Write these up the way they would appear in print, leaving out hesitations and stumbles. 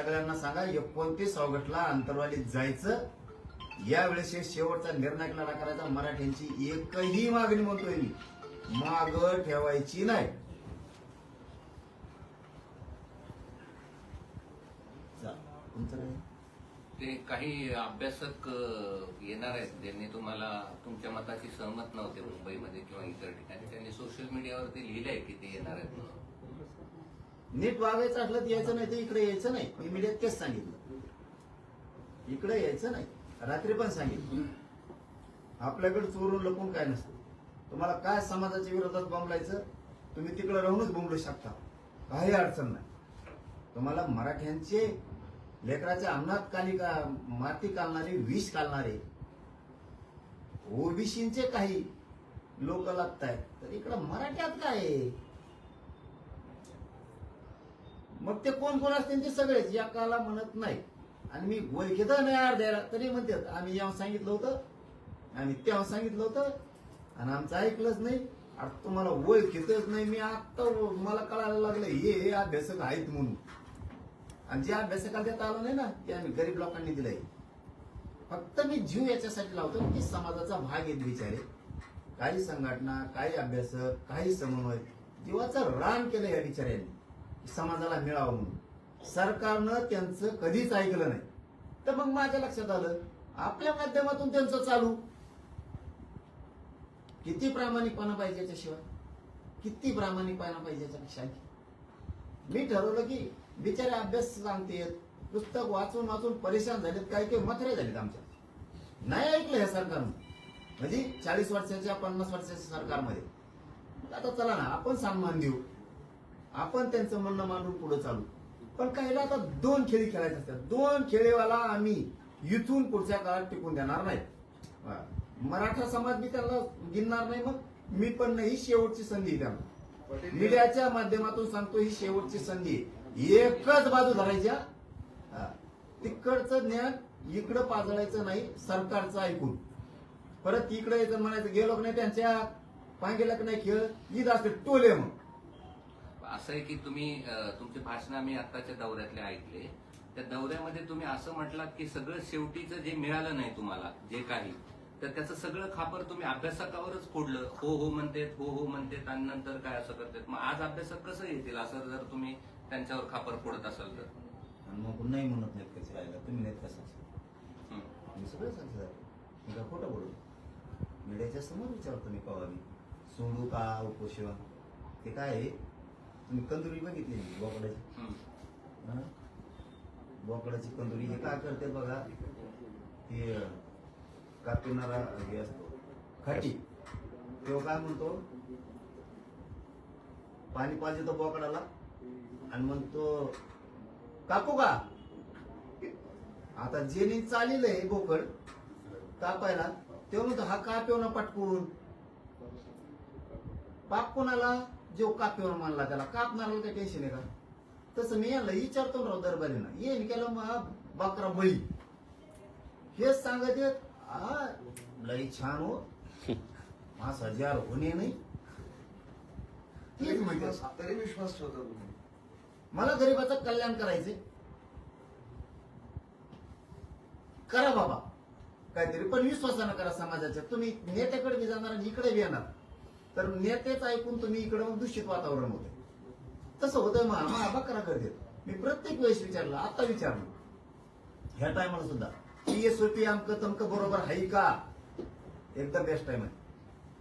सगळ्यांना सांगा 29 ऑगस्टला अंतरवालीत जायचं. यावेळेस शेवटचा निर्णय लढा करायचा. मराठ्यांची एकही मागणी म्हणतोय मी माग ठेवायची नाही. ते काही अभ्यासक येणार आहेत ज्यांनी तुम्हाला तुमच्या मताशी सहमत नव्हते मुंबईमध्ये किंवा इतर ठिकाणी, त्यांनी सोशल मीडियावरती लिहिलंय की ते येणार आहेत म्हणून. नीट वागायचं असलं तर यायचं नाही तर इकडे यायचं नाही. मी मीडियात तेच सांगितलं, इकडे यायचं नाही. रात्री पण सांगितलं आपल्याकडे चोरून लपून काय नसतं. तुम्हाला काय समाजाच्या विरोधात बोंबलायचं तुम्ही तिकडे राहूनच बोंबलू शकता, काही अडचण नाही. तुम्हाला मराठ्यांचे लेकराच्या अन्नात माती कालणारे विष कालणारे ओबीसीचे काही लोक लागतायत तर इकडं मराठ्यात काय आहे? मग ते कोण कोण असते ते सगळेच या काला म्हणत नाही. आणि मी ओळखीत नाही अर्ध्याला तरी म्हणतात आम्ही जेव्हा सांगितलं होतं आम्ही तेव्हा सांगितलं होतं आणि आमचं ऐकलंच नाही. आता तुम्हाला ओळखीतच नाही. मी आता मला कळायला लागलं हे अभ्यासक आहेत म्हणून. आणि जे अभ्यासकाला देता आलं नाही ना ते आम्ही गरीब लोकांनी दिलंय. फक्त मी जीव याच्यासाठी लावतो की समाजाचा भाग आहेत बिचारे. काही संघटना, काही अभ्यासक, काही समन्वय जीवाचं रान केलं या बिचाऱ्यांनी समाजाला मिळावं म्हणून. सरकारनं त्यांचं कधीच ऐकलं नाही. तर मग माझ्या लक्षात आलं आपल्या माध्यमातून त्यांचं चालू. किती प्रामाणिकपणा पाहिजे याच्याशिवाय, किती प्रामाणिकपणा पाहिजे याच्यापेक्षा. मी ठरवलं की बिचारे अभ्यास सांगतेत, पुस्तक वाचून वाचून परेशान झालेत, काही काही मथरे झालेत आमच्या. नाही ऐकलं या सरकारनं. म्हणजे 40 वर्षाच्या 50 वर्षाच्या सरकारमध्ये. आता चला ना आपण सन्मान देऊ, आपण त्यांचं म्हणणं मांडून पुढे चालू. पण काहीला आता 2 खेळी खेळायचे असतात. 2 खेळेवाला आम्ही इथून पुढच्या काळात टिकून देणार नाही. मराठा समाज बी त्यांना गिनणार नाही. मग मी पण नाही. ही शेवटची संधी त्यांना मीडियाच्या माध्यमातून सांगतो, ही शेवटची संधी. एकच बाजू धरायच्या, तिकडचं ज्ञान इकडं पाजळायचं नाही. सरकारचं ऐकून परत इकडे यायचं म्हणायचं गेलो नाही त्यांच्या पांगेला नाही खेळ ईद असते टोले. मग असं आहे की तुम्ही तुमचे भाषण आम्ही आताच्या दौऱ्यातले ऐकले. त्या दौऱ्यामध्ये तुम्ही असं म्हटलात की सगळं शेवटीचं जे मिळालं नाही तुम्हाला जे काही, तर त्याचं सगळं खापर तुम्ही अभ्यासकावरच फोडलं. हो हो म्हणतात, हो हो म्हणतात आणि नंतर काय असं करतात. मग आज अभ्यासक कसं येतील असं जर तुम्ही त्यांच्यावर खापर फोडत असाल तर? मग नाही म्हणत नाहीत कसे राहिला तुम्ही नाहीत कसं मी सगळं सांगतो. मी का खोटं बोलू? मीडियाच्या समोर विचारतो मी कवा मी सोडू का उपोषण. ते काय आहे तुम्ही कंदुरी बघितली बोकडाची, बोकडाची कंदुरी हे काय करते बघा. ते कापिणारा हे असतो खाटी, तो काय म्हणतो पाणी पाहिजे तो बोकडाला आणि म्हणतो कापू का. आता जेनी चाललेलं आहे बोकड कापायला तेव्हा म्हणतो हा कापेव ना पटकून. पाप कोणाला? जो कापेव मानला त्याला कापणारा काही टेन्शन आहे का? तसं मी याला विचारतो राव दरबारीनं येईन केलं मग बकरा बळी हेच सांगत येत. लई छान हो 5000 होणे नाही. तेच म्हणते तरी विश्वास ठेवता तुम्ही. मला गरीबाचं कल्याण करायचे. करा बाबा काहीतरी, पण विश्वासानं करा समाजाच्या. तुम्ही नेत्याकडे बी जाणार आणि इकडे बी येणार तर नेतेच ऐकून तुम्ही इकडे मग दूषित वातावरण होते. तसं होतं मग बकरा करते. मी प्रत्येक वेळेस विचारलं, आता विचारलं ह्या टायमाला सुद्धा PSOP आमकं तमकं बरोबर आहे का. एकदम बेस्ट टाइम आहे.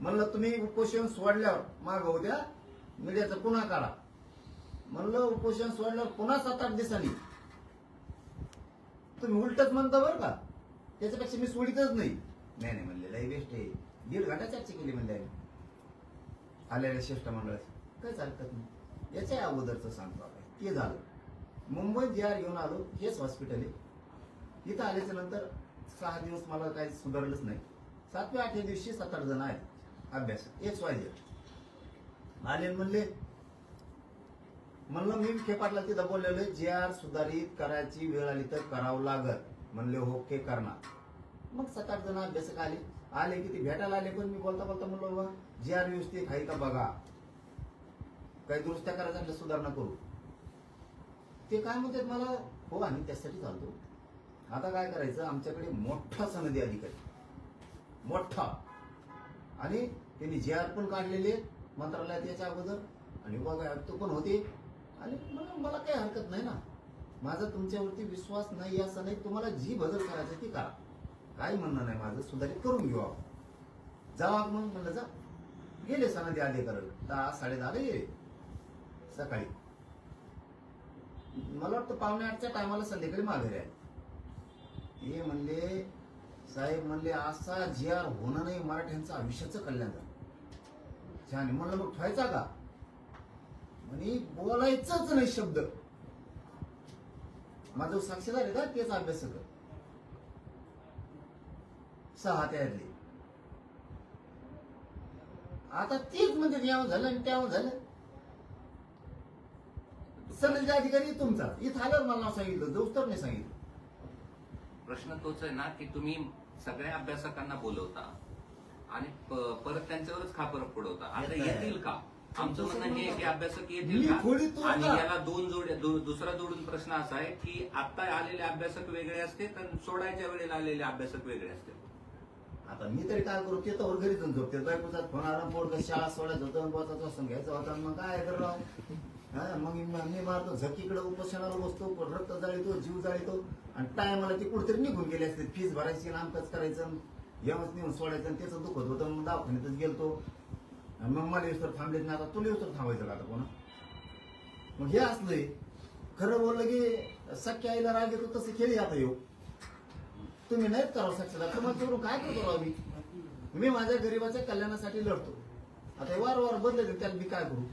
म्हणलं तुम्ही उपोषण सोडल्यावर माग उद्या मीडियाचा पुन्हा काढा. म्हणलं उपोषण सोडल्यावर पुन्हा 7-8 दिवसांनी तुम्ही उलटच म्हणता बरं का. त्याच्यापेक्षा मी सोडितच नाही. नाही म्हणले लई बेस्ट आहे. 1.5 घंटा चर्चा केली म्हणले आलेल्या शिष्टमंडळाची. काय चालतात नाही. याच्या अगोदरचं सांगतो आपण ते झालं. मुंबईत JR घेऊन आलो. हेच हॉस्पिटल आहे. इथं आल्याच्या नंतर 6 दिवस मला काही सुधारलंच नाही. 7व्या-8व्या दिवशी 7-8 जण आहेत अभ्यास XYZ आले. म्हणलं मी खेपाटला तिथं बोललेलो JR सुधारित करायची वेळ आली तर करावं लागत. म्हणले ओके करणार. मग 7-8 जण अभ्यासक आले की ते भेटायला आले. पण मी बोलता बोलता म्हणलो बाबा JR व्यवस्थित आहे का बघा, काही दुरुस्त्या करायच्या सुधारणा करू. ते काय म्हणतात मला हो आम्ही त्यासाठी चालतो. आता काय करायचं, आमच्याकडे मोठा सनदी अधिकारी, मोठा, आणि त्यांनी जे आर पण काढलेले मंत्रालयात याच्या अगोदर, आणि विभाग आयुक्त पण होते. आणि मला काही हरकत नाही ना, माझा तुमच्यावरती विश्वास नाही असं नाही. तुम्हाला जी बदल करायची ती करा, काही म्हणणं नाही माझं, सुधारित करून घेऊ आपण. जावा मग म्हणलं जा. गेले सनदी अधिकारी 10-10:30 गेले सकाळी. मला वाटतं 7:45च्या टायमाला संध्याकाळी माघारी आहे. हे म्हणले, साहेब म्हणले असा जी आर होणं नाही, मराठ्यांचं आयुष्याचं कल्याण झालं. छान. म्हणलं मग ठेवायचा का? म्हणे बोलायचंच नाही शब्द. माझं साक्षीदार आहे का तेच अभ्यासक, 6 त्यातले. आता तेच म्हणजे यावं झालं आणि त्यावं झालं. सनदी अधिकारी तुमचा इथं आल्यावर मला सांगितलं, जाऊस तर नाही सांगितलं. प्रश्न तोच आहे ना की तुम्ही सगळ्या अभ्यासकांना बोलवता आणि परत त्यांच्यावरच खापर फोडवता. आता येतील का? आमचं म्हणणं हे की अभ्यासक येतील का? आणि याला दुसरा जोडून प्रश्न असा आहे की आता आलेले अभ्यासक वेगळे असते तर सोडायच्या वेळेला आलेले अभ्यासक वेगळे असते. आता मी तरी काय करू, ते तर घरी जाऊन झोपते. बायकोचा फोन आला, पोट शाळा सोडायचं होतं, बसायचं असं घ्यायचं होता. मग काय करणार, मग मी मारतो झकीकडे, उपोषणाला बसतो, रक्त जाळीतो, जीव जाळीतो, आणि टायमाला ती कुठेतरी निघून गेली असते. फीस भरायची, नामकाच करायचं, येऊनच नेऊन सोडायचं, आणि त्याचं दुखत होतं. मग दवाखान्यातच गेलतो. मग मला येऊस तर थांबलेच नाही. आता तुला येऊस तर थांबायचं का आता कोणा? मग हे असलंय. खरं बोललं की सख्या आईला राग येतो तसं खेळी आता येऊ. तुम्ही नाहीत करावं साक्षीदार, तुम्हाला करून काय करतो राव मी माझ्या गरीबाच्या कल्याणासाठी लढतो. आता वारंवार बदलले, त्याला मी काय करू?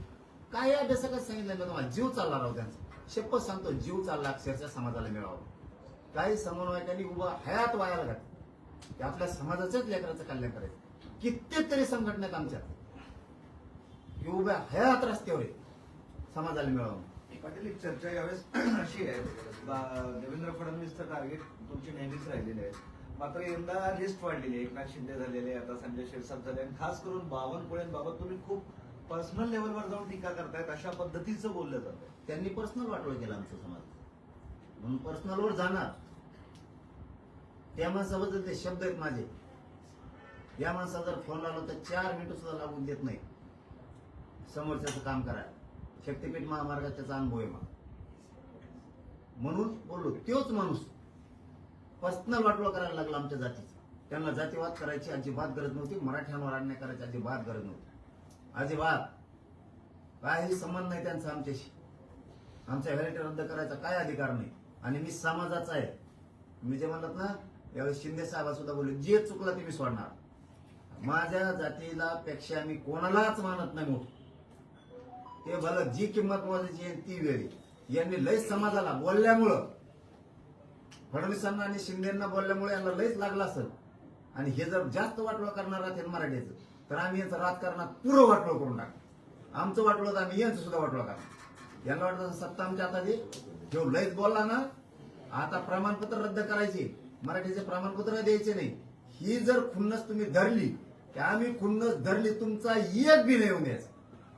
काही अभ्यासकाच सांगितलं ना तुम्हाला, जीव चालला राव त्यांचा. शपथ सांगतो, जीव चालला अक्षरशः समाजाला मिळावं. काही समन्वयकांनी उभा हयात वायाला घातली की आपल्या समाजाच्याच लेकराचं कल्याण करायचं. कित्येक तरी संघटनेत आमच्या उभ्या हयात रस्त्यावर आहे समाजाला मिळावं. पाटील, एक चर्चा यावेळेस अशी आहे, देवेंद्र फडणवीसचं टार्गेट तुमची नेहमीच राहिलेले आहे. मात्र यंदा लिस्ट वाढलेली आहे. एकनाथ शिंदे झालेले, आता संजय शिरसाट झाले, आणि खास करून बावनकुळेंबाबत तुम्ही खूप पर्सनल लेवलवर जाऊन टीका करतायत, अशा पद्धतीचं बोललं जातं. त्यांनी पर्सनल वाटोळ केला आमचा समाज, म्हणून पर्सनलवर जाणार. त्या माणसाबद्दल ते शब्द आहेत माझे. या माणसाला जर फोन लावला तर 4 मिनिटं सुद्धा लागून देत नाही समोरच्याचं काम करायला. शक्तीपीठ महामार्गात त्याचा अनुभव आहे. म्हणून बोललो, तोच माणूस पर्सनल वाटोळा करायला लागला आमच्या जातीचा. त्यांना जातीवाद करायची अजिबात गरज नव्हती, मराठ्यांवर अन्याय करायची अजिबात गरज नव्हती. अजिबात काही संबंध नाही त्यांचा आमच्याशी. आमच्या व्हॅलिटी रद्द करायचा काय अधिकार नाही. आणि मी समाजाचा आहे. मी जे म्हणतात ना, यावेळी शिंदे साहेब सुद्धा बोलले, जे चुकलं ते मी सोडणार. माझ्या जातीला पेक्षा मी कोणालाच मानत नाही मोठं. ते भलं जी किंमत मोजायची आहे ती वेळी. यांनी लयच समाजाला बोलल्यामुळं, फडणवीसांना आणि शिंदेना बोलल्यामुळे यांना लयच लागला असेल. आणि हे जर जास्त वाटोळं करणार राहते मराठीचं, तर आम्ही यांचं राजकारणात पुरं वाटोळं करून टाकू. आमचं वाटोळं तर आम्ही यांचं सुद्धा वाटोळं करणार. यांना वाटतं सत्ता आमच्या हातात आहे. जो लयच बोलला ना, आता प्रमाणपत्र रद्द करायचे, मराठीचे प्रमाणपत्र द्यायचे नाही. ही जर खुन्नस तुम्ही धरली, की आम्ही खुन्नस धरली, तुमचा एक बी नाही होऊन द्यायचा.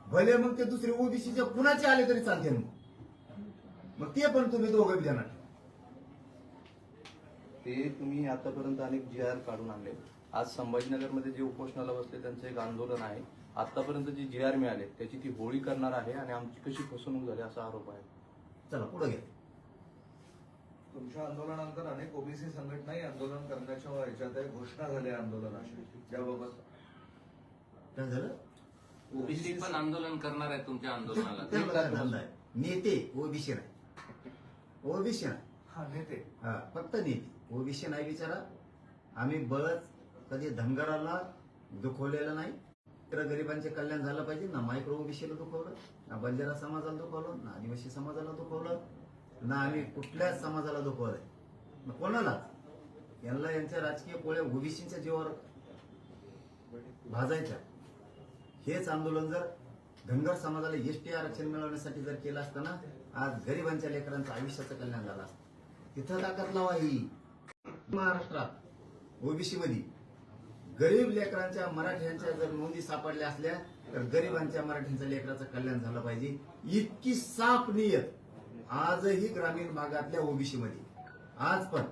भले मग ते दुसरे ओबीसीचे कुणाचे आले तरी चालते. मग ते पण तुम्ही दोघं देणार. ते तुम्ही आतापर्यंत अनेक जी आर काढून आणले. आज संभाजीनगरमध्ये जे उपोषणाला बसले त्यांचं एक आंदोलन आहे. आतापर्यंत जी जी आर मिळाले त्याची ती होळी करणार आहे आणि आमची कशी फसवणूक झाली असा आरोप आहे. चला पुढे घ्या. तुमच्या आंदोलनानंतर अनेक ओबीसी संघटनाही आंदोलन करण्याच्या ह्याच्यात आहे, घोषणा झाल्या आंदोलनाची. त्याबाबत काय झालं? ओबीसी पण आंदोलन करणार आहे तुमच्या आंदोलनाला. त्याला काय धंदा आहे? नेते ओबीसी नाही, ओबीसी नाही. हा नेते, हा फक्त नेते, ओबीसी नाही. विचारा, आम्ही बळच कधी धनगराला दुखवलेलं नाही. तर गरिबांचे कल्याण झालं पाहिजे ना. मायक्रो ओबीसीला दुखवलं ना, बंजारा समाजाला दुखवलं ना, आदिवासी समाजाला दुखवलं ना, आम्ही कुठल्याच समाजाला दुखवलंय कोणाला. यांना यांच्या राजकीय पोळ्या ओबीसीच्या जीवावर भाजायच्या. हेच आंदोलन जर धनगर समाजाला एसटी आरक्षण मिळवण्यासाठी जर केलं असतं ना, आज गरिबांच्या लेकरांचं आयुष्याचं कल्याण झालं असतं. तिथं ताकद लावा. ही महाराष्ट्रात ओबीसी मध्ये गरीब लेकरांच्या मराठ्यांच्या जर नोंदी सापडल्या असल्या तर गरिबांच्या मराठ्यांच्या लेकराचं कल्याण झालं पाहिजे. इतकी साफ नियत आजही ग्रामीण भागातल्या ओबीसी मध्ये आज पण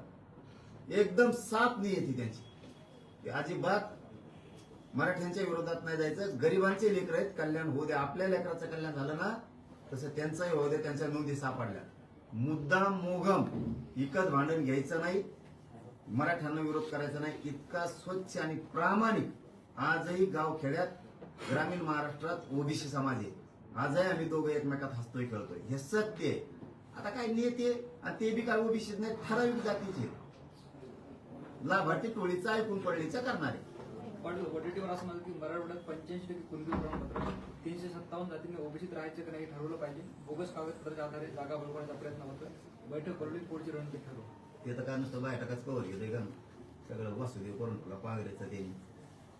एकदम साथ नाही येते त्यांची. ते अजिबात मराठ्यांच्या विरोधात नाही जायचं. गरिबांचे लेकर आहेत, कल्याण होऊ द्या. आपल्या लेकराचं कल्याण झालं ना तसं त्यांचंही होऊ द्या. त्यांच्या नोंदी सापडल्या. मुद्दाम मोगम इकत भांडण घ्यायचं नाही, मराठ्यांना विरोध करायचा नाही. इतका स्वच्छ आणि प्रामाणिक आजही गावखेड्यात ग्रामीण महाराष्ट्रात ओबीसी समाज आहे. आजही आम्ही दोघं एकमेकात हसतोय खेळतोय. हे सत्य आहे. आता काय नेते आणि ते बी काय ओबीसीच नाही, ठराविक जातीचे लाभार्थी टोळीचा ऐकून पडलीचा करणारे. पण वडेट्टीवर असं म्हणतात की मराठवाड्यात 85% कुणबी प्रमाणपत्र 357 जातींनी ओबीसीत राहायचे का नाही ठरवलं पाहिजे. बोगस कागदपत्राच्या आधारे जागा बळकवण्याचा प्रयत्न होतोय. बैठक बोलली, पुढची रणनीती ठरवू. ते तर काय नुसतं बैठकाच कवर घेतोय का सगळं वासुदेव करून तुला काँग्रेसचं ते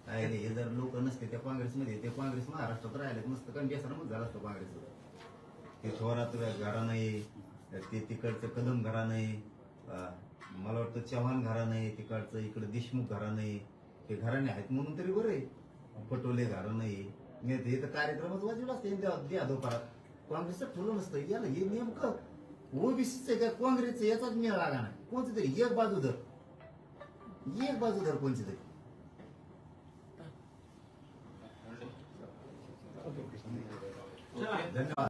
काय रे, हे जर लोक नसते त्या काँग्रेसमध्ये, ते काँग्रेस महाराष्ट्रात राहिले मस्त कंडिशन मग झालं असतं काँग्रेसचं. ते थोरात घरा नाही, ते तिकडचं कदम घरा नाही, मला वाटतं चव्हाण घरा नाही, तिकडचं इकडं देशमुख घरा नाही. ते घराणे आहेत म्हणून तरी बरं आहे. पटोले घरा नाही. हे तर कार्यक्रमच वाजवला असते द्या दुपारात. काँग्रेसचं ठुलं नसतं. याला हे नेमकं ओबीसीचं काय काँग्रेसचं याचाच मेळ लागा नाही. कोणचं तरी एक बाजू धर कोणची तरी. धन्यवाद.